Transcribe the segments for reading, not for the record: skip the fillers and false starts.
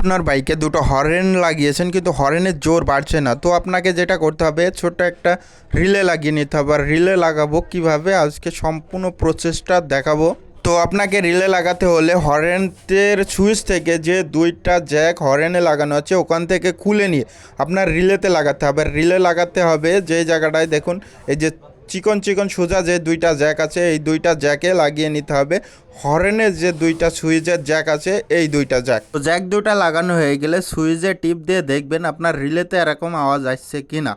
আপনার বাইকে দুটো হর্ন লাগিয়েছেন কিন্তু হর্নের জোর বাড়ছে না, তো আপনাকে যেটা করতে হবে ছোট্ট একটা রিলে লাগিয়ে নিতে হবে। আর রিলে লাগাবো কিভাবে আজকে সম্পূর্ণ প্রসেসটা দেখাবো। তো আপনাকে রিলে লাগাতে হলে হর্নের সুইচ থেকে যে দুইটা জ্যাক হর্নে লাগানো আছে ওখান থেকে খুলে নিয়ে আপনার রিলেতে লাগাতে হবে। রিলে লাগাতে হবে যে জায়গাটায় দেখুন এই যে চিকন চিকন সোজা যে দুইটা জ্যাক আছে এই দুইটা জ্যাকে লাগিয়ে নিতে হবে হর্নের যে দুইটা সুইচের জ্যাক আছে এই দুইটা জ্যাক। তো জ্যাক দুইটা লাগানো হয়ে গেলে সুইচে টিপ দিয়ে দেখবেন আপনার রিলেতে এরকম আওয়াজ আসছে কিনা।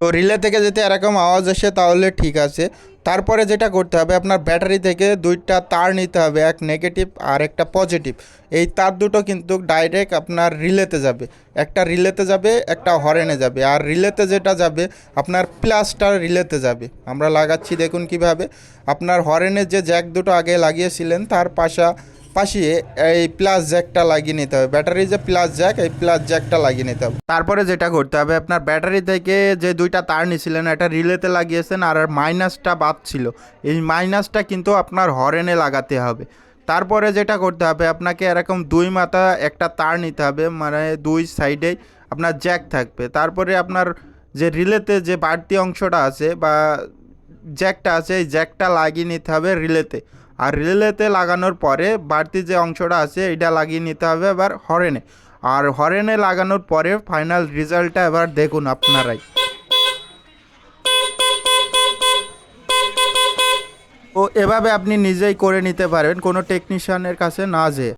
তো রিলে থেকে যদি এরকম আওয়াজ আসে তাহলে ঠিক আছে। তারপরে যেটা করতে হবে আপনার ব্যাটারি থেকে দুইটা তার নিতে হবে, এক নেগেটিভ আর একটা পজিটিভ। এই তার দুটো কিন্তু ডাইরেক্ট আপনার রিলেতে যাবে, একটা রিলেতে যাবে একটা হর্নে যাবে। আর রিলেতে যেটা যাবে আপনার প্লাসটা রিলেতে যাবে। আমরা লাগাচ্ছি দেখুন কিভাবে। আপনার হর্নের যে জ্যাক দুটো আগে লাগিয়েছিলেন তার পাশে এই প্লাস জ্যাকটা লাগিয়ে নিতে হবে। ব্যাটারি যে প্লাস জ্যাক এই প্লাস জ্যাকটা লাগিয়ে নিতে হবে। তারপরে যেটা করতে হবে আপনার ব্যাটারি থেকে যে দুইটা তার নিছিলেন এটা রিলেতে লাগিয়েছেন আর মাইনাসটা বাদ ছিল, এই মাইনাসটা কিন্তু আপনার হর্নে লাগাতে হবে। তারপরে যেটা করতে হবে আপনাকে এরকম দুই মাথা একটা তার নিতে হবে, মানে দুই সাইডেই আপনার জ্যাক থাকবে। তারপরে আপনার যে রিলেতে যে বাড়তি অংশটা আছে বা জ্যাকটা আছে এই জ্যাকটা লাগিয়ে নিতে হবে রিলেতে। আর রিলেতে লাগানোর পরে বাড়তি যে অংশটা আছে এটা লাগিয়ে নিতে হবে এবার হর্নে। আর হর্নে লাগানোর পরে ফাইনাল রেজাল্টটা এবার দেখুন আপনারাই। তো এভাবে আপনি নিজেই করে নিতে পারবেন কোনো টেকনিশিয়ানের কাছে না যেয়ে।